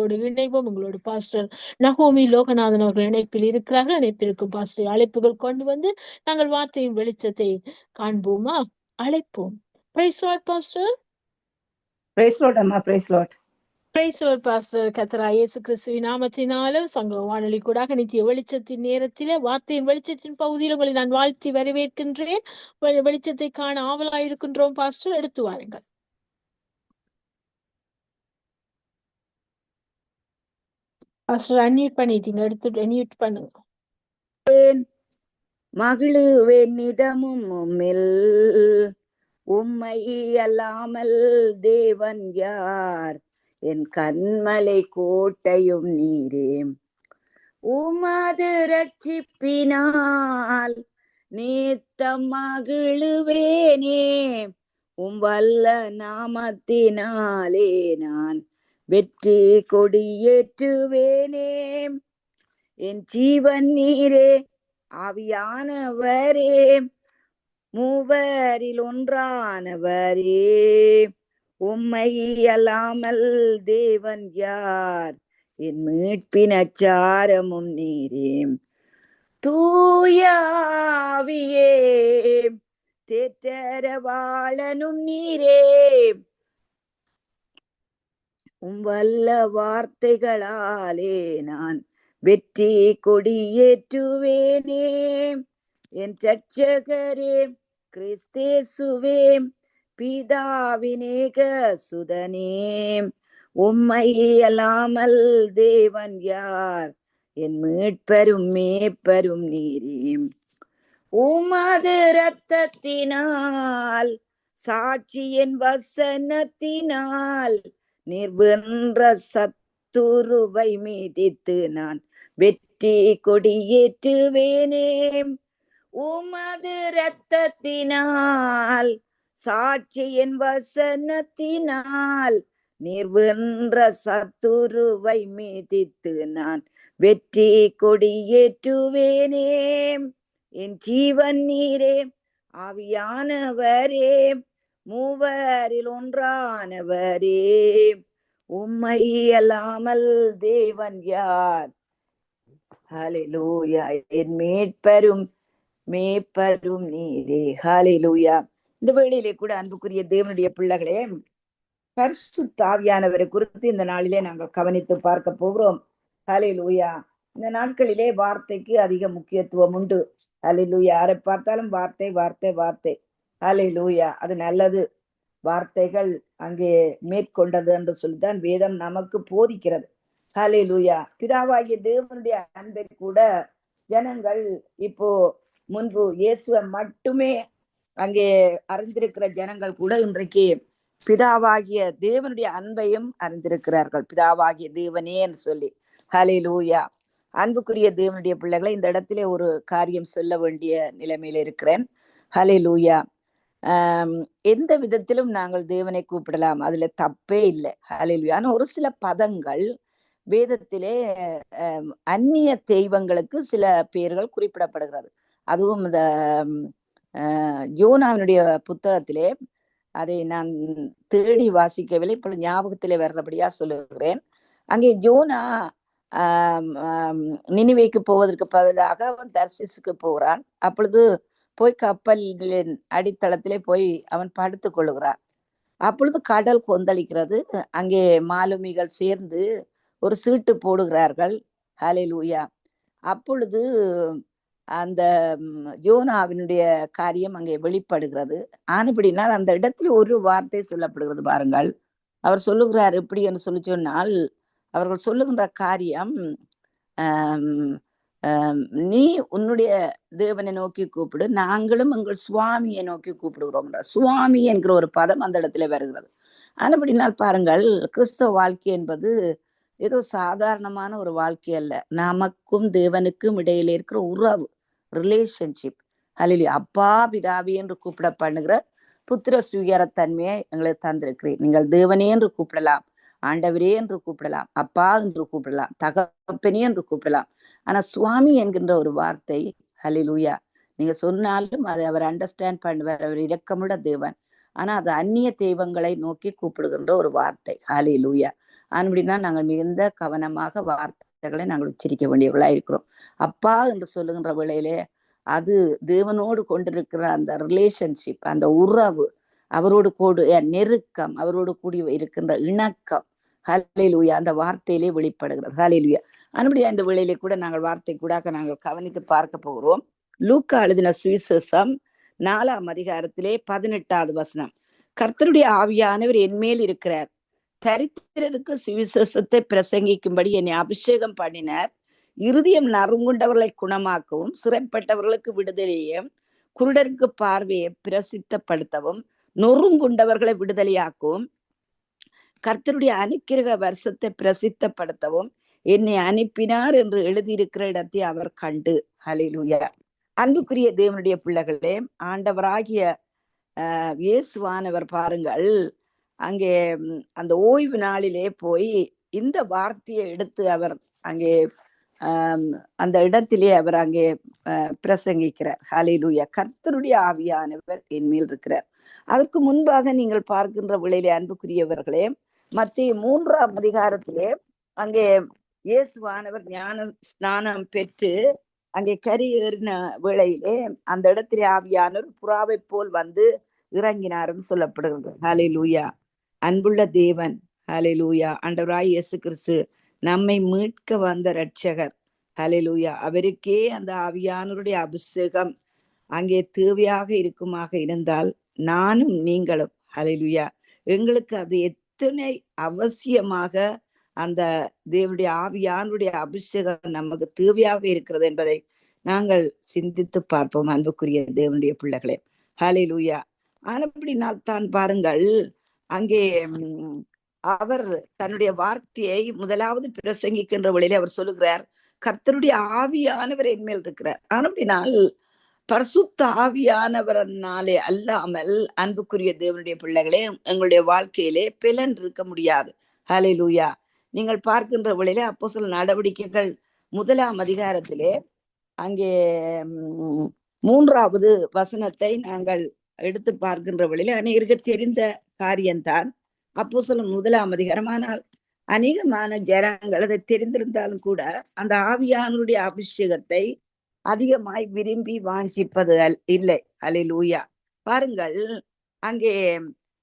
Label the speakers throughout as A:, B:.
A: ஜெபத்தோடு இணைவோம். உங்களோட பாஸ்டர் நகோமி லோகநாதன் அவர்கள் இணைப்பில் இருக்கிறார்கள். இணைப்பிற்கும் பாஸ்டர் அழைப்புகள் கொண்டு வந்து நாங்கள் வார்த்தையின் வெளிச்சத்தை காண்போமா? அழைப்போம். Praise lord pastor.
B: Praise lord அம்மா. Praise lord.
A: Praise lord pastor. கர்த்தராகிய இயேசு கிறிஸ்துவின் நாமத்தினாலும் சங்க வானொலி கூடாக நித்திய வெளிச்சத்தின் நேரத்திலே வார்த்தையின் வெளிச்சத்தின் பகுதியில் உங்களை நான் வாழ்த்தி வரவேற்கின்றேன். வெளிச்சத்தை காண ஆவலாயிருக்கின்றோம் பாஸ்டர். எடுத்து வாருங்கள். பாஸ்டர் அன்மியூட் பண்ணிட்டீங்க, எடுத்து அன்மியூட் பண்ணுங்க.
B: மகிழுவேன் நிதமும் உம்மில், உம்மை அல்லாமல் தேவன் யார்? என் கண்மலை கோட்டையும் நீரே. உமது ரட்சிப்பினால் நேத்தம் மகிழுவேனே. வல்ல நாமத்தினாலே நான் வெற்றி கொடியேற்றுவேனே. என் ஜீவன் நீரே, ஆவியானவரே, மூவரில் ஒன்றானவரே. உம்மை அல்லாமல் தேவன் யார்? என் மீட்பின் அச்சாரமும் நீரே. தூயாவியே, தேற்றரவாளனும் நீரே. வல்ல வார்த்தைகளாலே நான் வெற்றி கொடியேற்றுவேனே. என் இரட்சகரே, கிறிஸ்தேசுவே, பிதாவினேக சுதனே. உம்மை அல்லாமல் தேவன் யார்? என் மீட்பரும் மேய்ப்பரும் நீரே. உமது இரத்தத்தினால் சாட்சியின் வசனத்தினால் நிர்வென்ற சத்துருவை மீதித்து நான் வெற்றி கொடியேற்றுவேனே. உமது இரத்தத்தினால் சாட்சியின் வசனத்தினால் நிர்வென்ற சத்துருவை மீதித்து நான் வெற்றி கொடியேற்றுவேனே. என் ஜீவன் நீரே, ஆவியானவரே, மூவரில் ஒன்றானவரே. உம்மை அல்லாமல் தேவன் யார்? ஹல்லேலூயா. என் மீட்பரும் மேய்ப்பரும் நீரே. ஹல்லேலூயா. இந்த வேளையிலே கூட அன்புக்குரிய தேவனுடைய பிள்ளைகளே, பரிசுத்த ஆவியானவரை குறித்து இந்த நாளிலே நாங்கள் கவனித்து பார்க்க போகிறோம். ஹல்லேலூயா. இந்த நாட்களிலே வார்த்தைக்கு அதிக முக்கியத்துவம் உண்டு. ஹல்லேலூயா. யாரை பார்த்தாலும் வார்த்தை வார்த்தை வார்த்தை. ஹல்லேலூயா. அது நல்லது. வார்த்தைகள் அங்கே மேற்கொண்டது என்று சொல்லிதான் வேதம் நமக்கு போதிக்கிறது. ஹல்லேலூயா. பிதாவாகிய தேவனுடைய அன்பை கூட ஜனங்கள் இப்போ முன்பு இயேசுவை மட்டுமே அங்கே அறிந்திருக்கிற ஜனங்கள் கூட இன்றைக்கு பிதாவாகிய தேவனுடைய அன்பையும் அறிந்திருக்கிறார்கள். பிதாவாகிய தேவனே என்று சொல்லி. ஹல்லேலூயா. அன்புக்குரிய தேவனுடைய பிள்ளைகளை, இந்த இடத்திலே ஒரு காரியம் சொல்ல வேண்டிய நிலைமையில இருக்கிறேன். ஹல்லேலூயா. எந்த விதத்திலும் நாங்கள் தேவனை கூப்பிடலாம், அதுல தப்பே இல்லை. ஹல்லேலூயா. ஆனா ஒரு சில பதங்கள் வேதத்திலே அந்நிய தெய்வங்களுக்கு சில பெயர்கள் குறிப்பிடப்படுகிறது. அதுவும் இந்த யோனாவினுடைய புத்தகத்திலே, அதை நான் தேடி வாசிக்கவில்லை, இப்போ ஞாபகத்திலே வர்றபடியா சொல்லுகிறேன். அங்கே யோனா நினிவேக்கு போவதற்கு பதிலாக அவன் தர்சிசுக்கு போகிறான். அப்பொழுது போய் கப்பலின் அடித்தளத்திலே போய் அவன் படுத்து கொள்ளுகிறான். அப்பொழுது கடல் கொந்தளிக்கிறது. அங்கே மாலுமிகள் சேர்ந்து ஒரு சீட்டு போடுகிறார்கள். ஹல்லேலூயா. அப்பொழுது அந்த யோனாவினுடைய காரியம் அங்கே வெளிப்படுகிறது. ஆனபடினால் அந்த இடத்துல ஒரு வார்த்தை சொல்லப்படுகிறது பாருங்கள். அவர் சொல்லுகிறார் எப்படி என்று சொல்லி சொன்னால், அவர்கள் சொல்லுகின்ற காரியம், நீ உன்னுடைய தேவனை நோக்கி கூப்பிடு, நாங்களும் எங்கள் சுவாமியை நோக்கி கூப்பிடுகிறோம். சுவாமி என்கிற ஒரு பதம் அந்த இடத்துல வருகிறது. ஆனபடினால் பாருங்கள், கிறிஸ்தவ வாழ்க்கை என்பது ஏதோ சாதாரணமான ஒரு வாழ்க்கை அல்ல. நமக்கும் தேவனுக்கும் இடையில இருக்கிற உறவு, ரிலேஷன்ஷிப். ஹல்லேலூயா. அப்பா பிதாவி என்று கூப்பிட பண்ணுகிற புத்திர சுயரத்தன்மையை எங்களுக்கு தந்திருக்கிறேன். நீங்கள் தேவனே என்று கூப்பிடலாம், ஆண்டவரே என்று கூப்பிடலாம், அப்பா என்று கூப்பிடலாம், தகப்பனே என்று கூப்பிடலாம். ஆனா சுவாமி என்கின்ற ஒரு வார்த்தை, ஹல்லேலூயா, நீங்க சொன்னாலும் அதை அவர் அண்டர்ஸ்டாண்ட் பண்ணுவார். அவர் இரக்கமுள்ள தேவன். ஆனா அது அந்நிய தெய்வங்களை நோக்கி கூப்பிடுகின்ற ஒரு வார்த்தை. ஹல்லேலூயா. அப்படின்னா நாங்கள் மிகுந்த கவனமாக வார்த்தைகளை நாங்கள் உச்சரிக்க வேண்டியவர்களா இருக்கிறோம். அப்பா என்று சொல்லுகின்ற வேளையிலே அது தேவனோடு கொண்டிருக்கிற அந்த ரிலேஷன்ஷிப், அந்த உறவு, அவரோடு கூடிய நெருக்கம், அவரோடு கூடி இருக்கின்ற இணக்கம், ஹல்லேலூயா, அந்த வார்த்தையிலே வெளிப்படுகிறது. ஹல்லேலூயா. அப்படியே அந்த வேளையிலே கூட நாங்கள் வார்த்தை கூட நாங்கள் கவனித்து பார்க்க போகிறோம். லூக்கா எழுதின சுவிசேஷம் 4ஆம் அதிகாரத்திலே 18வது வசனம். கர்த்தருடைய ஆவியானவர் என்மேல் இருக்கிறார், தரித்திரருக்கு சுவிசேஷத்தை பிரசங்கிக்கும்படி என்னை அபிஷேகம் பண்ணினார், இருதயம் நறுங்குண்டவர்களை குணமாக்கவும், சிறைப்பட்டவர்களுக்கு விடுதலையும், குருடருக்கு பார்வையை பிரசித்தப்படுத்தவும், நொறுங்குண்டவர்களை விடுதலையாக்கவும், கர்த்தருடைய அனுக்கிரக வருஷத்தை பிரசித்தப்படுத்தவும் என்னை அனுப்பினார் என்று எழுதியிருக்கிற இடத்தை அவர் கண்டு. ஹல்லேலூயா. அன்புக்குரிய தேவனுடைய பிள்ளைகளே, ஆண்டவராகிய இயேசுவானவர் பாருங்கள், அங்கே அந்த ஓய்வு நாளிலே போய் இந்த வார்த்தையை எடுத்து அவர் அங்கே அந்த இடத்திலே அவர் அங்கே பிரசங்கிக்கிறார். ஹல்லேலூயா. கர்த்தருடைய ஆவியானவர் என் மேல் இருக்கிறார். அதற்கு முன்பாக நீங்கள் பார்க்கின்ற வேளையிலே அன்புக்குரியவர்களே, மத்திய 3ஆம் அதிகாரத்திலே அங்கே இயேசுவானவர் ஞான ஸ்நானம் பெற்று அங்கே கரி ஏறின வேளையிலே அந்த இடத்திலே ஆவியானவர் புறாவை போல் வந்து இறங்கினார்னு சொல்லப்படுகிறது. ஹல்லேலூயா. அன்புள்ள தேவன், ஹல்லேலூயா, ஆண்டவராய் இயேசு கிறிஸ்து நம்மை மீட்க வந்த இரட்சகர். ஹல்லேலூயா. அவருக்கே அந்த ஆவியானவருடைய அபிஷேகம் அங்கே தேவையாக இருக்குமாக இருந்தால் நானும் நீங்களும், ஹல்லேலூயா, எங்களுக்கு அது எத்தனை அவசியமாக அந்த தேவனுடைய ஆவியானுடைய அபிஷேகம் நமக்கு தேவையாக இருக்கிறது என்பதை நாங்கள் சிந்தித்து பார்ப்போம். அன்புக்குரிய தேவனுடைய பிள்ளைகளே, ஹல்லேலூயா. அப்படினால் தான் பாருங்கள், அங்கே அவர் தன்னுடைய வார்த்தையை முதலாவது பிரசங்கிக்கின்ற வழியிலே அவர் சொல்லுகிறார், கர்த்தருடைய ஆவியானவர் என் மேல் இருக்கிறார். அப்படினால் பரிசுத்த ஆவியானவரனாலே அல்லாமல் அன்புக்குரிய தேவனுடைய பிள்ளைகளே, எங்களுடைய வாழ்க்கையிலே பலன் இருக்க முடியாது. ஹல்லேலூயா. நீங்கள் பார்க்கின்ற வழியிலே அப்போஸ்தலர் நடவடிக்கைகள் 1ஆம் அதிகாரத்திலே அங்கே 3வது வசனத்தை நாங்கள் எடுத்து பார்க்கின்ற வழியிலே அநேகருக்கு தெரிந்த காரியம்தான் அப்போஸ்தலர் 1ஆம் அதிகாரம். ஆனால் அநேகமான ஜனங்கள் அதை தெரிந்திருந்தாலும் கூட அந்த ஆவியானவருடைய அபிஷேகத்தை அதிகமாய் விரும்பி வாஞ்சிப்பது இல்லை. ஹல்லேலூயா. பாருங்கள், அங்கே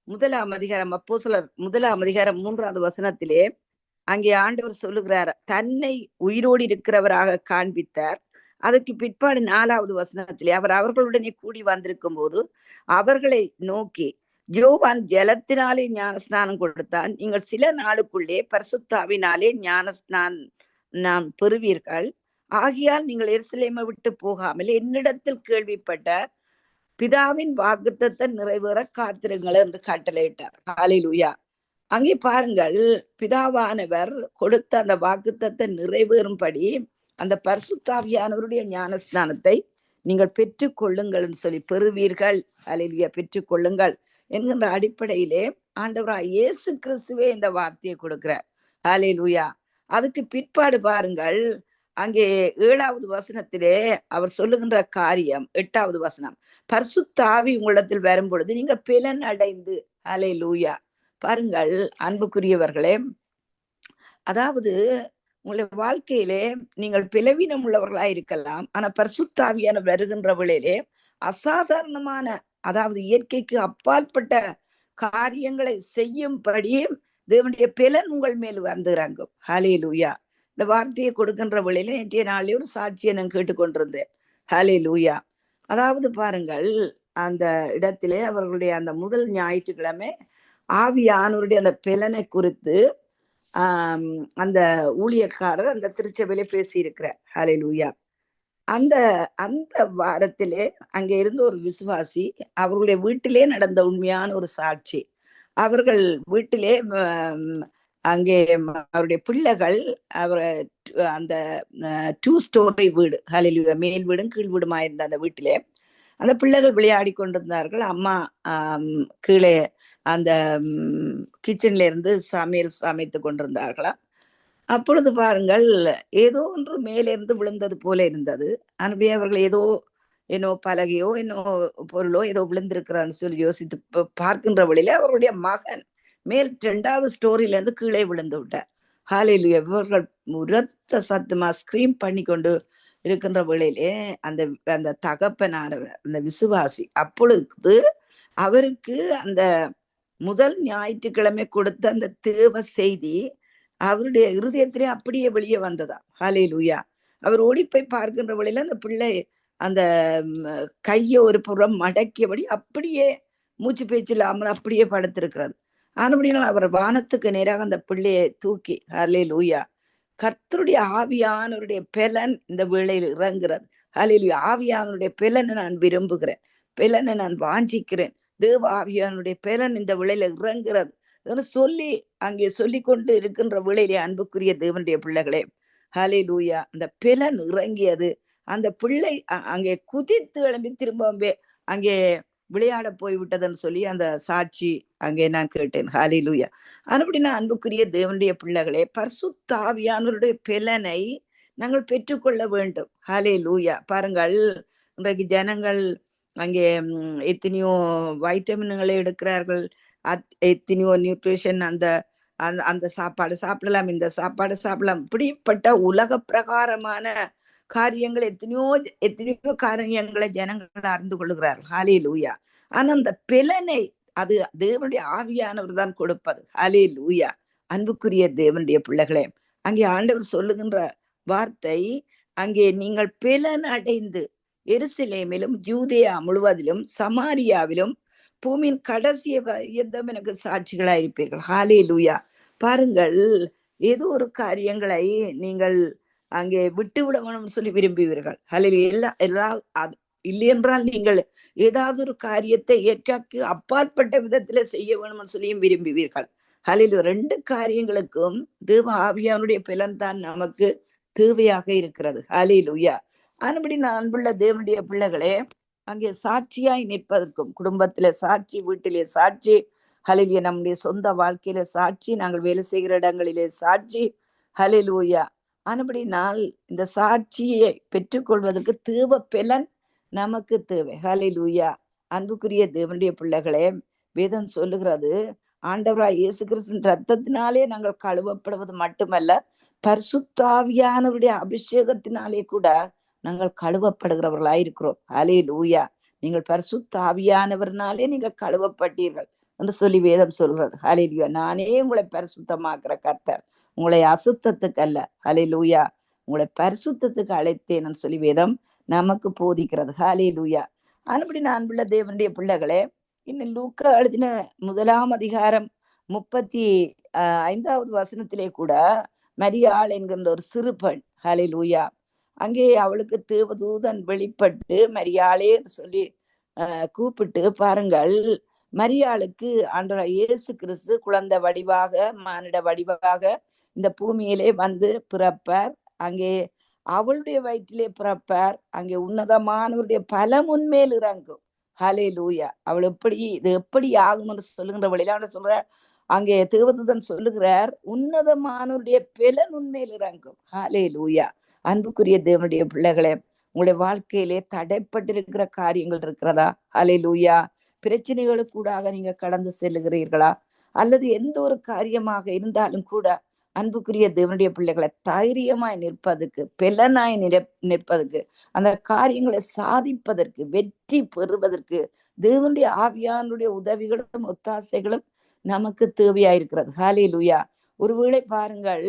B: 1ஆம் அதிகாரம் அப்போஸ்தலர் 1ஆம் அதிகாரம் 3வது வசனத்திலே அங்கே ஆண்டவர் சொல்லுகிறார், தன்னை உயிரோடு இருக்கிறவராக காண்பித்தார். அதற்கு பிற்பாடு 4வது வசனத்திலே அவர் அவர்களுடனே கூடி வந்திருக்கும் போது அவர்களை நோக்கி, யோவான் ஜலத்தினாலே ஞான ஸ்நானம் கொடுத்தான், நீங்கள் சில நாளுக்குள்ளே பரிசுத்த ஆவியினாலே ஞான ஸ்நானம் பெறுவீர்கள். ஆகையால் நீங்கள் எருசலேமை விட்டு போகாமல் என்னிடத்தில் கேள்விப்பட்ட பிதாவின் வாக்குத்தத்தை நிறைவேற காத்திருங்கள் என்று கட்டளையிட்டார். ஹல்லேலூயா. அங்கே பாருங்கள், பிதாவானவர் கொடுத்த அந்த வாக்குத்தத்தை நிறைவேறும்படி அந்த பரிசுத்த ஆவியானவருடைய ஞான ஸ்நானத்தை நீங்கள் பெற்றுக்கொள்ளுங்கள் என்று சொல்லி, பெறுவீர்கள், ஹல்லேலூயா, பெற்றுக்கொள்ளுங்கள் என்கின்ற அடிப்படையிலே ஆண்டவராய் இயேசு கிறிஸ்துவே இந்த வார்த்தையை கொடுக்கிறார். ஹல்லேலூயா. அதுக்கு பிற்பாடு பாருங்கள், அங்கே 7வது வசனத்திலே அவர் சொல்லுகின்ற காரியம், 8வது வசனம், பரிசுத்த ஆவி உங்களிடத்தில் வரும் பொழுது நீங்க பலன் அடைந்து, ஹல்லேலூயா. பாருங்கள் அன்புக்குரியவர்களே, அதாவது உங்களுடைய வாழ்க்கையிலே நீங்கள் பலவீனம் உள்ளவர்களா இருக்கலாம், ஆனா பரிசுத்த ஆவியானவர் வருகின்ற வேளையிலே அசாதாரணமான, அதாவது இயற்கைக்கு அப்பாற்பட்ட காரியங்களை செய்யும்படி தேவனுடைய பலன் உங்கள் மேல் வந்து இறங்கும். ஹல்லேலூயா. இந்த வார்த்தையை கொடுக்கின்ற வேளையில நேற்றைய நாளில் ஒரு சாட்சியை நான் கேட்டுக்கொண்டிருந்தேன். ஹல்லேலூயா. அதாவது பாருங்கள், அந்த இடத்திலே அவர்களுடைய அந்த முதல் ஞாயிற்றுக்கிழமை ஆவியானவருடைய அந்த பலனை குறித்து அந்த ஊழியக்காரர் அந்த திருச்சபையிலே பேசி இருக்கிறார். ஹல்லேலூயா. அந்த அந்த வாரத்திலே அங்கே இருந்த ஒரு விசுவாசி, அவர்களுடைய வீட்டிலே நடந்த உண்மையான ஒரு சாட்சி. அவர்கள் வீட்டிலே அங்கே அவருடைய பிள்ளைகள் அந்த 2 ஸ்டோரி வீடு, ஹல்லேலூயா, மேல் வீடும் கீழ் வீடுமா இருந்த அந்த வீட்டிலே அந்த பிள்ளைகள் விளையாடி கொண்டிருந்தார்கள். அம்மா கீழே அந்த கிச்சன்ல இருந்து சமையல் சமைத்து கொண்டிருந்தார்களா. அப்பொழுது பாருங்கள், ஏதோ ஒன்று மேலிருந்து விழுந்தது போல இருந்தது. அனுப்பி அவர்கள் ஏதோ பலகையோ பொருளோ ஏதோ விழுந்திருக்கிறான்னு சொல்லி யோசித்து பார்க்கின்ற வழியில அவருடைய மகன் மேல் 2வது ஸ்டோரியில இருந்து கீழே விழுந்து விட்டார். ஹalleluya. இவர்கள் உரத்த சத்தமா ஸ்கிரீம் பண்ணி கொண்டு இருக்கின்ற வேளையிலே அந்த அந்த தகப்பனானவர் அந்த விசுவாசி அப்பொழுது அவருக்கு அந்த முதல் ஞாயிற்றுக்கிழமை கொடுத்த அந்த தேவ செய்தி அவருடைய இருதயத்திலே அப்படியே வெளியே வந்ததா. ஹalleluya. அவர் ஓடி போய் பார்க்கின்ற வழியில அந்த பிள்ளை அந்த கையை ஒரு புறம் மடக்கியபடி அப்படியே மூச்சு பேச்சு இல்லாமல் அப்படியே படுத்திருக்கிறது. ஆனபடினால் அவர் வானத்துக்கு நேராக அந்த பிள்ளையை தூக்கி ஹalleluya கர்த்தருடைய ஆவியானவருடைய பெலன் இந்த வேளையில் இறங்குறது. ஹalleluya ஆவியானவருடைய பெலனை நான் விரும்புகிறேன், பெலனை நான் வாஞ்சிக்கிறேன். தேவ ஆவியானுடைய பெலன் இந்த விளையில இறங்குறது சொல்லி அங்கே சொல்லி கொண்டு இருக்கின்ற விளையிலே அன்புக்குரிய தேவனுடைய பிள்ளைகளே, ஹalleluya அந்த பெலன் இறங்கியது. அந்த பிள்ளை அங்கே குதித்து எழும்பி திரும்ப அங்கே விளையாட போய்விட்டதுன்னு சொல்லி அந்த சாட்சி அங்கே நான் கேட்டேன். ஹalleluya. அப்படின்னா அன்புக்குரிய தேவனுடைய பிள்ளைகளே, பரிசுத்த ஆவியானவருடைய பெலனை நாங்கள் பெற்றுக்கொள்ள வேண்டும். ஹalleluya. பாருங்கள், இன்றைக்கு ஜனங்கள் அங்கே எத்தனையோ வைட்டமின்களை எடுக்கிறார்கள், எத்தனையோ நியூட்ரிஷன், அந்த அந்த சாப்பாடு சாப்பிடலாம், இந்த சாப்பாடு சாப்பிடலாம், இப்படிப்பட்ட உலக பிரகாரமான காரியங்கள் எத்தனையோ காரியங்களை ஜனங்கள் அறிந்து கொள்ளுகிறார்கள். ஹalleluya. ஆனா அந்த பெலனை அது தேவனுடைய ஆவியானவர் தான் கொடுப்பது. ஹalleluya. அன்புக்குரிய தேவனுடைய பிள்ளைகளே, அங்கே ஆண்டவர் சொல்லுகின்ற வார்த்தை, அங்கே நீங்கள் பெலன் அடைந்து எருசலேமிலும் யூதேயா முழுவதிலும் சமாரியாவிலும் பூமியின் கடைசி எந்தம் எனக்கு சாட்சிகளாயிருப்பீர்கள். ஹalleluya. பாருங்கள், ஏதோ ஒரு காரியங்களை நீங்கள் அங்கே விட்டு விட வேணும்னு சொல்லி விரும்புவீர்கள். ஹalleluya. எல்லா இல்லை என்றால் நீங்கள் ஏதாவது ஒரு காரியத்தை ஏற்காக்கு அப்பாற்பட்ட விதத்துல செய்ய வேணும்னு சொல்லியும் விரும்புவீர்கள். ஹalleluya. ரெண்டு காரியங்களுக்கும் தேவ ஆவியானுடைய பலன் தான் நமக்கு தேவையாக இருக்கிறது. ஹalleluya. ஆனபடி நான் அன்புள்ள தேவனுடைய பிள்ளைகளே, அங்கே சாட்சியாய் நிற்பதற்கும், குடும்பத்தில சாட்சி, வீட்டிலே சாட்சி, ஹalleluya நம்முடைய சொந்த வாழ்க்கையில சாட்சி, நாங்கள் வேலை செய்கிற இடங்களிலே சாட்சி, ஹalleluya. ஆனபடினால் இந்த சாட்சியை பெற்றுக்கொள்வதற்கு தேவ பலன் நமக்கு தேவை. ஹalleluya. அன்புக்குரிய தேவனுடைய பிள்ளைகளே, வேதம் சொல்லுகிறது, ஆண்டவராய் இயேசு கிறிஸ்துவின் ரத்தத்தினாலே நாங்கள் கழுவப்படுவது மட்டுமல்ல, பரிசுத்தாவியானவருடைய அபிஷேகத்தினாலே கூட நாங்கள் கழுவப்படுகிறவர்களாயிருக்கிறோம். ஹalleluya. நீங்கள் பரிசுத்தாவியானவர்னாலே நீங்க கழுவப்பட்டீர்கள் என்று சொல்லி வேதம் சொல்கிறது. ஹalleluya. நானே உங்களை பரிசுத்தமாக்குற கர்த்தர், உங்களை அசுத்தத்துக்கு அல்ல, ஹalleluya, உங்களை பரிசுத்தத்துக்கு அழைத்தேன்னு சொல்லி வேதம் நமக்கு போதிக்கிறது. ஹalleluya. அதுபடி நான் அன்புள்ள தேவனுடைய பிள்ளைகளே, இன்னும் லூக்கா எழுதின 1 அதிகாரம் 35வது வசனத்திலே கூட மரியாள் என்கின்ற ஒரு சிறு பெண், ஹalleluya, அங்கே அவளுக்கு தேவதூதன் வெளிப்பட்டு மரியாளே சொல்லி கூப்பிட்டு, பாருங்கள், மரியாளுக்கு ஆண்டவர் இயேசு கிறிஸ்து குழந்தை வடிவாக, மானிட வடிவாக இந்த பூமியிலே வந்து பிறப்பார். அங்கே அவளுடைய வயிற்றிலே பிறப்பார். அங்கே உன்னதமானவருடைய பலம் உன்மேல் இறங்கும். ஹalleluya. அவள் இது எப்படி ஆகும் என்று சொல்லுகின்ற வழியில சொல்ற, அங்கே தேவதூதன் சொல்லுகிறார், உன்னதமானவருடைய பலன் உன்மேல் இறங்கும். ஹalleluya. அன்புக்குரிய தேவனுடைய பிள்ளைகளே, உங்களுடைய வாழ்க்கையிலே தடைப்பட்டிருக்கிற காரியங்கள் இருக்கிறதா? ஹalleluya. பிரச்சனைகளுக்கூடாக நீங்க கடந்து செல்லுகிறீர்களா? அல்லது எந்த ஒரு காரியமாக இருந்தாலும் கூட அன்புக்குரிய தேவனுடைய பிள்ளைகளை தைரியமாய் நிற்பதற்கு, பெலனாய் நிற்பதற்கு, அந்த காரியங்களை சாதிப்பதற்கு, வெற்றி பெறுவதற்கு தேவனுடைய ஆவியானுடைய உதவிகளும் ஒத்தாசைகளும் நமக்கு தேவையாயிருக்கிறது. ஹalleluya. ஒருவேளை பாருங்கள்,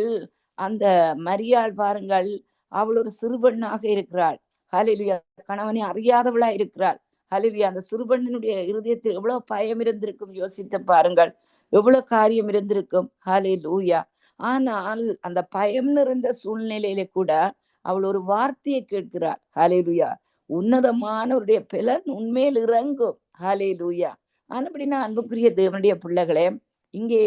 B: அந்த மரியாள் பாருங்கள், அவள் ஒரு சிறுபெண்ணாக இருக்கிறாள். ஹalleluya. கணவனை அறியாதவளா இருக்கிறாள். ஹalleluya. அந்த சிறுபெண்ணினுடைய இருதயத்தில் எவ்வளவு பயம் இருந்திருக்கும் யோசித்து பாருங்கள், எவ்வளவு காரியம் இருந்திருக்கும். ஹalleluya. ஆனால் அந்த பயம் நிறைந்த சூழ்நிலையில கூட அவள் ஒரு வார்த்தையை கேட்கிறாள். ஹalleluya. உன்னதமானவருடைய பலன் உண்மையில் இறங்கும். ஹalleluya. ஆனபடினா அன்புக்குரிய தேவனுடைய பிள்ளைகளே, இங்கே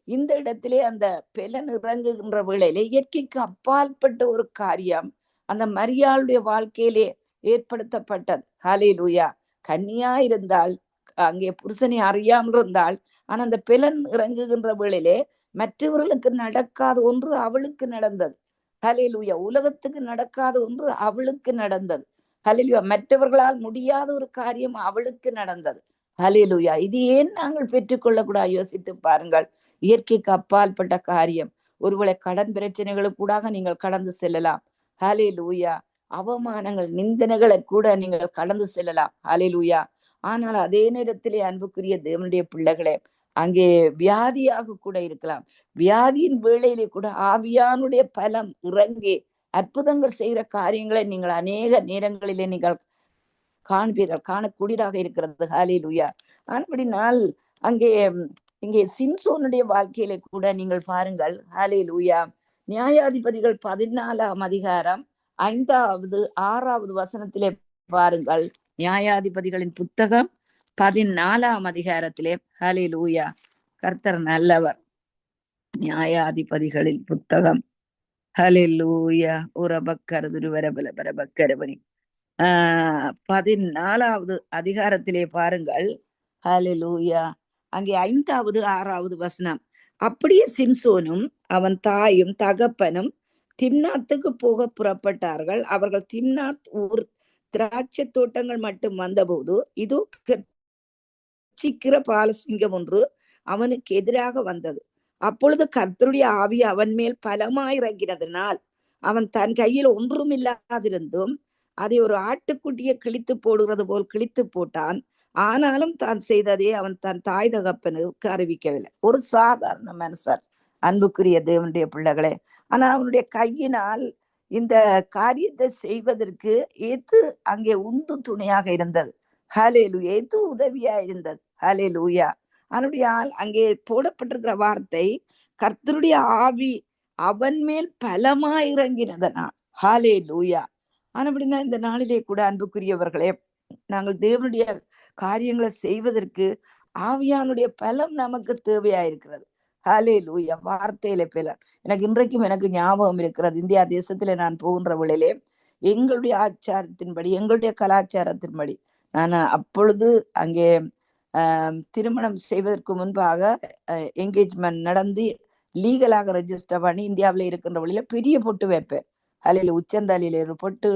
B: இந்த இடத்திலே அந்த பலன் இறங்குகின்ற வேளையில இயற்கைக்கு அப்பாற்பட்ட ஒரு காரியம் அந்த மரியாளுடைய வாழ்க்கையிலே ஏற்படுத்தப்பட்டது. ஹalleluya. கன்னியா இருந்தால், அங்கே புருஷனை அறியாமல் இருந்தால், ஆனா அந்த பலன் இறங்குகின்ற வேளையிலே மற்றவர்களுக்கு நடக்காத ஒன்று அவளுக்கு நடந்தது. ஹalleluya. உலகத்துக்கு நடக்காத ஒன்று அவளுக்கு நடந்தது. ஹalleluya. மற்றவர்களால் முடியாத ஒரு காரியம் அவளுக்கு நடந்தது. ஹalleluya. இது ஏன் நாங்கள் பெற்றுக்கொள்ளக்கூடாது? யோசித்து பாருங்கள். இயற்கைக்கு அப்பாற்பட்ட காரியம், ஒருவேளை கடன் பிரச்சனைகளுக்கூடாக நீங்கள் கடந்து செல்லலாம். ஹல்லேலூயா. அவமானங்கள், நிந்தனைகளை கூட நீங்கள் கடந்து செல்லலாம். ஹல்லேலூயா. ஆனால் அதே நேரத்திலே அன்புக்குரிய தேவனுடைய பிள்ளைகளே, அங்கே வியாதியாக கூட இருக்கலாம். வியாதியின் வேளையிலே கூட ஆவியானுடைய பலம் இறங்கி அற்புதங்கள் செய்கிற காரியங்களை நீங்கள் அநேக நேரங்களிலே நீங்கள் காண்பீர்கள், காணக்கூடியதாக இருக்கிறது. ஹல்லேலூயா. அப்படினால் அங்கே இங்கே சிம்சோனுடைய வாழ்க்கையில கூட நீங்கள் பாருங்கள். ஹல்லேலூயா. நியாயாதிபதிகள் 14ஆம் அதிகாரம் 5வது 6வது வசனத்திலே பாருங்கள். நியாயாதிபதிகளின் புத்தகம் 14ஆம் அதிகாரத்திலே. ஹல்லேலூயா. கர்த்தர் நல்லவர். நியாயாதிபதிகளின் புத்தகம். ஹல்லேலூயா. உரபக்கரதுருவரபலபரபக்கரபனி 14வது அதிகாரத்திலே பாருங்கள். ஹல்லேலூயா. அங்கே 5வது 6வது வசனம். அப்படியே சிம்சோனும் அவன் தாயும் தகப்பனும் திம்னாத்துக்கு போக புறப்பட்டார்கள். அவர்கள் திம்னாத் ஊர் திராட்சை தோட்டங்கள் மட்டும் வந்தபோது இதோ கர்ச்சிக்கிற பாலசிங்கம் ஒன்று அவனுக்கு எதிராக வந்தது. அப்பொழுது கர்த்தருடைய ஆவி அவன் மேல் பலமாய் இறங்கினதனால் அவன் தன் கையில் ஒன்றும் இல்லாதிருந்தும் அதை ஒரு ஆட்டுக்குட்டியை கிழித்து போடுகிறது போல் கிழித்து போட்டான். ஆனாலும் தான் செய்ததே அவன் தன் தாய் தகப்பனுக்கு அறிவிக்கவில்லை. ஒரு சாதாரண மனுஷர், அன்புக்குரிய தேவனுடைய பிள்ளைகளே. ஆனா அவனுடைய கையினால் இந்த காரியத்தை செய்வதற்கு எது அங்கே உந்து துணையாக இருந்தது? ஹல்லேலூயா. எது உதவியா இருந்தது? ஹல்லேலூயா. அவனுடைய அங்கே போடப்பட்டிருக்கிற வார்த்தை, கர்த்தருடைய ஆவி அவன் மேல் பலமாய் இறங்கினதனா. ஹல்லேலூயா. அப்படின்னா இந்த நாளிலே கூட அன்புக்குரியவர்களே, நாங்கள் தேவனுடைய காரியங்களை செய்வதற்கு ஆவியானுடைய பலம் நமக்கு தேவையா இருக்கிறது. ஹல்லேலூயா. வார்த்தையில பலன் எனக்கு இன்றைக்கும் எனக்கு ஞாபகம் இருக்கிறது. இந்தியா தேசத்துல நான் போகின்ற வேளையிலே எங்களுடைய ஆச்சாரத்தின்படி, எங்களுடைய கலாச்சாரத்தின்படி நான் அப்பொழுது அங்கே திருமணம் செய்வதற்கு முன்பாக என்கேஜ்மெண்ட் நடந்து லீகலாக ரெஜிஸ்டர் பண்ணி இந்தியாவில இருக்கின்ற வழியில பெரிய பொட்டு வைப்பேன். அலையில உச்சந்தாலியில ஒரு பொட்டு,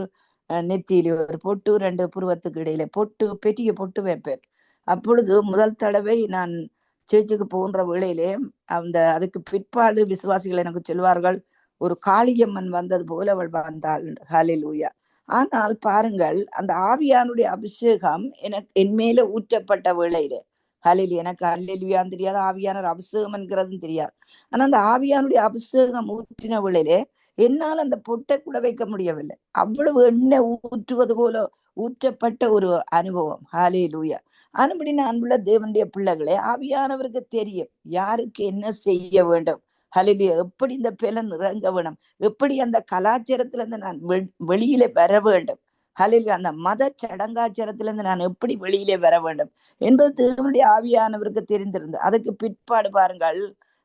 B: நெத்தியில ஒரு பொட்டு, 2 புருவத்துக்கு இடையில பொட்டு, பெரிய பொட்டு வைப்பேன். அப்பொழுது முதல் தடவை நான் சேர்ச்சுக்கு போகின்ற வேளையிலே அதுக்கு பிற்பாடு விசுவாசிகள் எனக்கு சொல்வார்கள், ஒரு காளியம்மன் வந்தது போல அவள் வந்தாள். ஹல்லேலூயா. ஆனால் பாருங்கள், அந்த ஆவியானுடைய அபிஷேகம் எனக்கு என் மேல ஊற்றப்பட்ட வேளையிலே, ஹல்லேலூயா, எனக்கு ஹல்லேலூயான்னு தெரியாது, ஆவியானவர் அபிஷேகம் என்கிறதும் தெரியாது. ஆனா அந்த ஆவியானுடைய அபிஷேகம் ஊற்றின வேளையிலே என்னால் அந்த பொட்டை கூட வைக்க முடியவில்லை. அவ்வளவு எண்ணெய் ஊற்றுவது போல ஊற்றப்பட்ட ஒரு அனுபவம். ஹல்லேலூயா. அன்புள்ள அன்புள்ள தேவனுடைய பிள்ளைகளே, ஆவியானவருக்கு தெரியும் யாருக்கு என்ன செய்ய வேண்டும். ஹல்லேலூயா. எப்படி இந்த பலன் இறங்க வேணும், எப்படி அந்த கலாச்சாரத்துல இருந்து நான் வெளியில வர வேண்டும். ஹல்லேலூயா. அந்த மத சடங்காச்சாரத்துல இருந்து நான் எப்படி வெளியிலே வர வேண்டும் என்பது தேவனுடைய ஆவியானவருக்கு தெரிந்திருந்தது. அதுக்கு பிற்பாடு பாருங்கள்,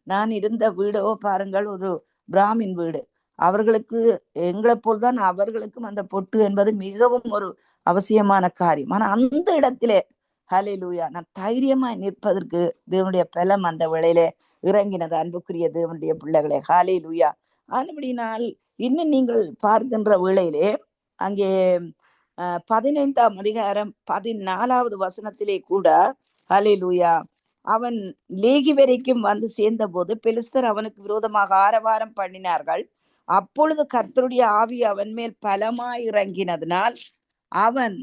B: நான் இருந்த வீடோ பாருங்கள் ஒரு பிராமின் வீடு. அவர்களுக்கு எங்களை போல்தான் அவர்களுக்கும் அந்த பொட்டு என்பது மிகவும் ஒரு அவசியமான காரியம். ஆனா அந்த இடத்திலே ஹல்லேலூயா நான் தைரியமாய் நிற்பதற்கு தேவனுடைய பலம் அந்த வேளையிலே இறங்கினது. அன்புக்குரிய தேவனுடைய பிள்ளைகளே, ஹல்லேலூயா. அப்படினால் இன்னும் நீங்கள் பார்க்கின்ற வேளையிலே அங்கே 15ஆம் அதிகாரம் 14வது வசனத்திலே கூட ஹல்லேலூயா, அவன் லேகி வரைக்கும் வந்து சேர்ந்த போது பெலிஸ்தர் அவனுக்கு விரோதமாக ஆரவாரம் பண்ணினார்கள். அப்பொழுது கர்த்தருடைய ஆவி அவன் மேல் பலமாய் இறங்கினதனால் அவன்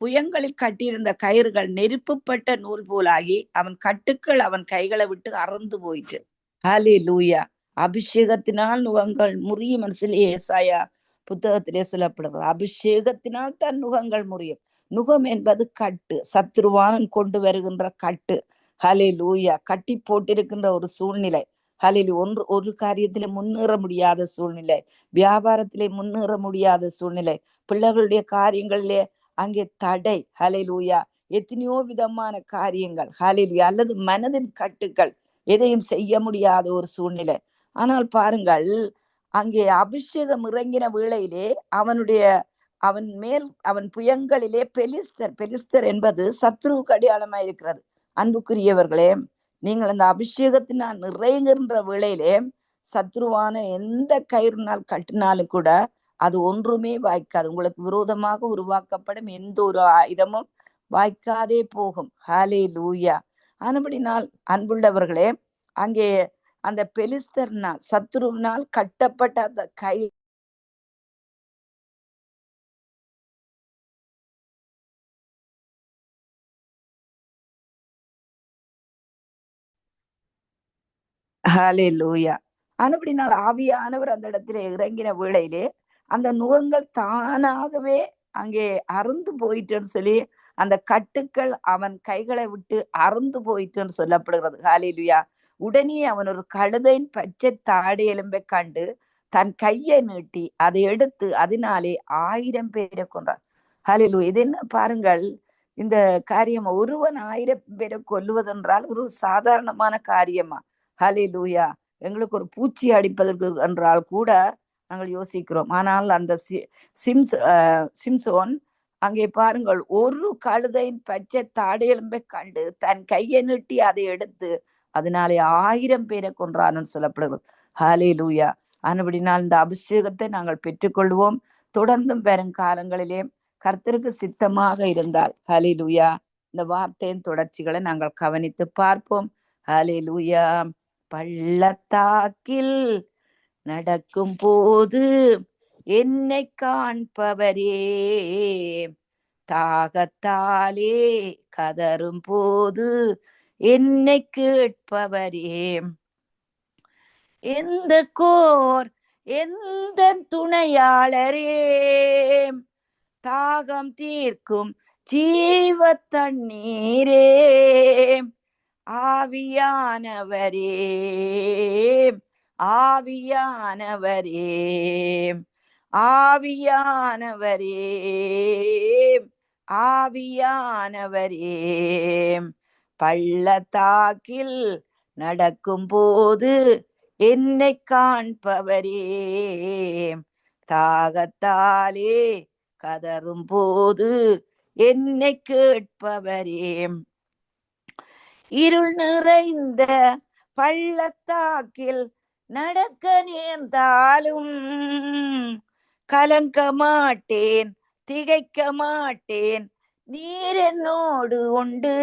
B: புயங்களில் கட்டியிருந்த கயிறுகள் நெருப்புப்பட்ட நூல் போலாகி அவன் கட்டுக்கள் அவன் கைகளை விட்டு அறந்து போயிட்டு. ஹல்லேலூயா. அபிஷேகத்தினால் நுகங்கள் முறியும். மனசிலே ஏசாயா புத்தகத்திலே சொல்லப்படுகிறது, அபிஷேகத்தினால் தன் நுகங்கள் முறியும். நுகம் என்பது கட்டு, சத்துருவானன் கொண்டு வருகின்ற கட்டு. ஹல்லேலூயா. கட்டி போட்டிருக்கின்ற ஒரு சூழ்நிலை. ஹல்லேலூயா. ஒரு காரியத்திலே முன்னேற முடியாத சூழ்நிலை, வியாபாரத்திலே முன்னேற முடியாத சூழ்நிலை, பிள்ளைகளுடைய காரியங்களிலே அங்கே தடை. ஹல்லேலூயா. எத்தனையோ விதமான காரியங்கள். ஹல்லேலூயா. அல்லது மனதின் கட்டுக்கள், எதையும் செய்ய முடியாத ஒரு சூழ்நிலை. ஆனால் பாருங்கள், அங்கே அபிஷேகம் இறங்கின வேளையிலே அவன் மேல் அவன் புயங்களிலே பெலிஸ்தர் என்பது சத்ருவுக்கு அடையாளமாய் இருக்கிறது. அன்புக்குரியவர்களே, நீங்கள் அந்த அபிஷேகத்தினால் நிறைகின்ற வேளையிலே சத்ருவான எந்த கயிறுனால் கட்டினாலும் கூட அது ஒன்றுமே வாய்க்காது. உங்களுக்கு விரோதமாக உருவாக்கப்படும் எந்த ஒரு ஆயுதமும் வாய்க்காதே போகும். ஹல்லேலூயா. ஆனபடினால் அன்புள்ளவர்களே, அங்கே அந்த பெலிஸ்தர்னால் சத்துருவினால் கட்டப்பட்ட அந்த கை ஹalleluya. ஆனபடினால் ஆவியானவர் அந்த இடத்துல இறங்கின வேளையிலே அந்த நுகங்கள் தானாகவே அங்கே அறுந்து போயிட்டுன்னு சொல்லி அந்த கட்டுக்கள் அவன் கைகளை விட்டு அறுந்து போயிட்டுன்னு சொல்லப்படுகிறது. ஹalleluya. உடனே அவன் ஒரு கழுதையின் பச்சை தாடி எலும்பை கண்டு தன் கையை நீட்டி அதை எடுத்து அதனாலே 1000 பேரை கொன்றான். ஹalleluya. இது என்ன பாருங்கள், இந்த காரியம் ஒருவன் 1000 பேரை கொல்லுவதென்றால் ஒரு சாதாரணமான காரியமா? ஹalleluya. எங்களுக்கு ஒரு பூச்சி அடிப்பதற்கு என்றால் கூட நாங்கள் யோசிக்கிறோம். ஆனால் அந்த சிம்சோன் அங்கே பாருங்கள், ஒரு கழுதையின் பச்சை தாடியெலும்பை கண்டு தன் கையை நீட்டி அதை எடுத்து அதனாலே 1000 பேரை கொன்றான்னு சொல்லப்படுகிறது. ஹalleluya. ஆனபடினால் இந்த அபிஷேகத்தை நாங்கள் பெற்றுக்கொள்வோம். தொடர்ந்தும் வரும் காலங்களிலே கர்த்தருக்கு சித்தமாக இருந்தால் ஹalleluya இந்த வார்த்தையின் தொடர்ச்சிகளை நாங்கள் கவனித்து பார்ப்போம். ஹalleluya. பள்ளத்தாக்கில் நடக்கும் போது என்னை காண்பவரே, தாகத்தாலே கதரும் போது என்னை கேட்பவரே, எந்த கோர் எந்த துணையாளரே, தாகம் தீர்க்கும் ஜீவ தண்ணீரே, ஆவியானவரே, ஆவியானவரே, ஆவியானவரே, ஆவியானவரே, பள்ளத்தாக்கில் நடக்கும் போது என்னை காண்பவரே, தாகத்தாலே கதரும் போது என்னை கேட்பவரே, இருள் நிறைந்த பள்ளத்தாக்கில் நடக்க நேர்ந்தாலும் கலங்க மாட்டேன், திகைக்க மாட்டேன், நீர் என்னோடு உண்டு,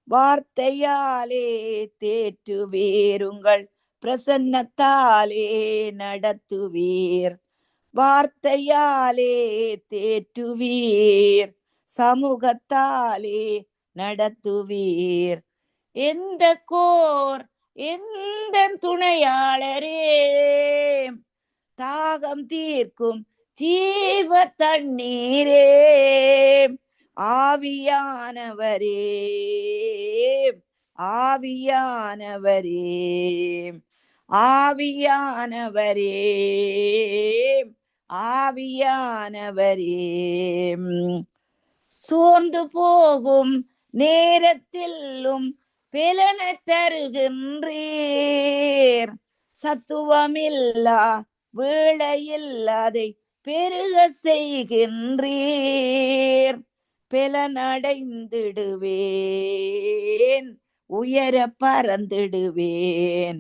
B: வார்த்தையாலே தேற்றுவீர், உங்கள் பிரசன்னத்தாலே நடத்துவீர், வார்த்தையாலே தேற்றுவீர், சமூகத்தாலே நடத்துவீர், எந்த கோர் எந்த துணையாளரே, தாகம் தீர்க்கும் ஜீவ தண்ணீரே, ஆவியானவரே, ஆவியானவரே, ஆவியானவரே, ஆவியானவரே, சோர்ந்து போகும் நேரத்திலும் பெலன தருகின்றீர், சத்துவமில்லா வேளையில் அதை பெருக செய்கின்றீர், பெலனடைந்திடுவேன், உயர பறந்திடுவேன்,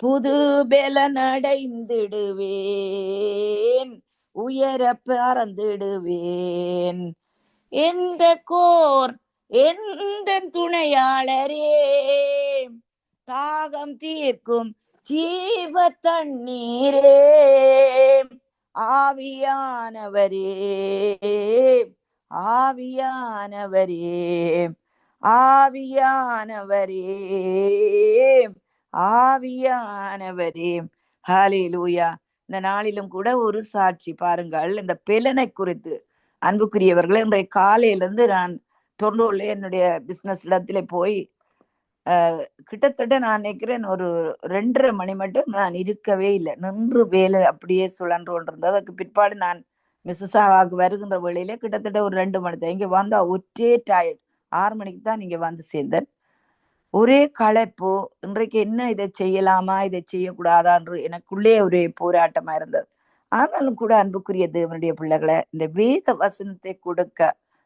B: புது பெலனடைந்திடுவேன், உயர பறந்திடுவேன், எந்த கோர் எந்த துணையாளரே, தாகம் தீர்க்கும் ஜீவ தண்ணீரே, ஆவியானவரே, ஆவியானவரே, ஆவியானவரே, ஆவியானவரே. ஹalleluya. இந்த நாளிலும் கூட ஒரு சாட்சி பாருங்கள், இந்த பெலனை குறித்து. அன்புக்குரியவர்களே, இன்றைய காலையிலிருந்து நான் டொரண்டோல என்னுடைய பிசினஸ் இடத்துல போய் கிட்டத்தட்ட நான் நினைக்கிறேன் ஒரு 2:30 மணி மட்டும் நான் இருக்கவே இல்லை, நின்று வேலை அப்படியே சுழன்று கொண்டிருந்தது. அதுக்கு பிற்பாடு நான் மிஸ்ஸஸாக வருகின்ற வேளையில கிட்டத்தட்ட ஒரு 2 மணி தான் இங்கே வந்தா ஒற்றே டயர்ட். 6 மணிக்கு தான் நீங்க வந்து சேர்ந்தேன். ஒரே களைப்பு. இன்றைக்கு என்ன இதை செய்யலாமா இதை செய்யக்கூடாதான்று எனக்குள்ளே ஒரே போராட்டமா இருந்தது. ஆனாலும் கூட அன்புக்குரிய தேவனுடைய பிள்ளைகளை, இந்த வேத வசனத்தை கொடுக்க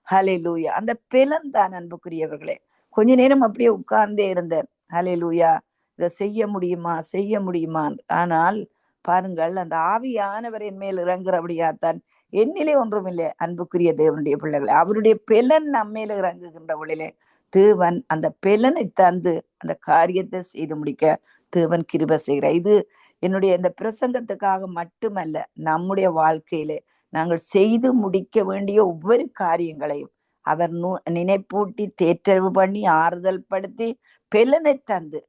B: ஹalleluya அந்த பெலன் தான் அன்புக்குரியவர்களே. கொஞ்ச நேரம் அப்படியே உட்கார்ந்தே இருந்தேன். ஹalleluya இதை செய்ய முடியுமா செய்ய முடியுமா. ஆனால் பாருங்கள், அந்த ஆவியானவரின் மேல் இறங்குறபடியாத்தான் என்னிலே ஒன்றும் இல்லை. அன்புக்குரிய தேவனுடைய பிள்ளைகளை, அவருடைய பெலன் நம்மேல இறங்குகின்றவளிலே தேவன் அந்த பெலனை தந்து அந்த காரியத்தை செய்து முடிக்க தேவன் கிருபை செய்கிறார். இது என்னுடைய இந்த பிரசங்கத்துக்காக மட்டுமல்ல, நம்முடைய வாழ்க்கையிலே நாங்கள் செய்து முடிக்க வேண்டிய ஒவ்வொரு காரியங்களையும் அவர் நினைப்பூட்டி தேற்றவு பண்ணி ஆறுதல் படுத்தி பெலனை தந்து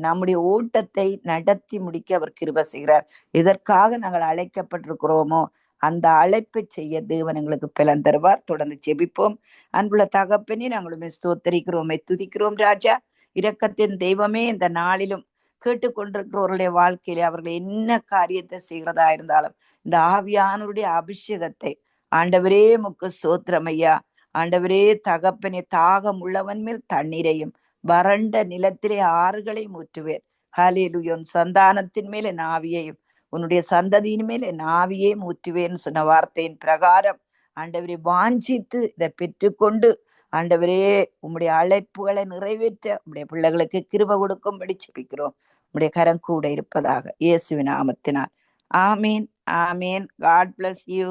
B: நம்முடைய ஓட்டத்தை நடத்தி முடிக்க அவர் கிருபை செய்கிறார். இதற்காக நாங்கள் அழைக்கப்பட்டிருக்கிறோமோ அந்த அழைப்பை செய்ய தேவன் எங்களுக்கு பலன் தருவார். தொடர்ந்து ஜெபிப்போம். அன்புள்ள தகப்பனே, நாங்களுமே ஸ்தோத்தரிக்கிறோம், துதிக்கிறோம். ராஜா, இரக்கத்தின் தெய்வமே, இந்த நாளிலும் கேட்டுக்கொண்டிருக்கிறவர்களுடைய வாழ்க்கையிலே அவர்கள் என்ன காரியத்தை செய்கிறதா இருந்தாலும் இந்த ஆவியானவருடைய அபிஷேகத்தை ஆண்டவரே முக்கு சோத்திரம் ஐயா. ஆண்டவரே தகப்பனே, தாகம் உள்ளவன் மேல் தண்ணீரையும் வறண்ட நிலத்திலே ஆறுகளையும் ஊற்றுவேன். ஹல்லேலூயா. சந்தானத்தின் மேல் என் ஆவியையும் உன்னுடைய சந்ததியின் மேல் என் ஆவியே ஊற்றுவேன்னு சொன்ன வார்த்தையின் பிரகாரம் ஆண்டவரை வாஞ்சித்து இதை பெற்றுக்கொண்டு ஆண்டவரே உம்முடைய அழைப்புகளை நிறைவேற்ற உம்முடைய பிள்ளைகளுக்கு கிருபை கொடுக்கும்படி ஜெபிக்கிறோம். உம்முடைய கரம் கூட இருப்பதாக இயேசுவின் நாமத்தினால். ஆமீன், ஆமீன். God bless you.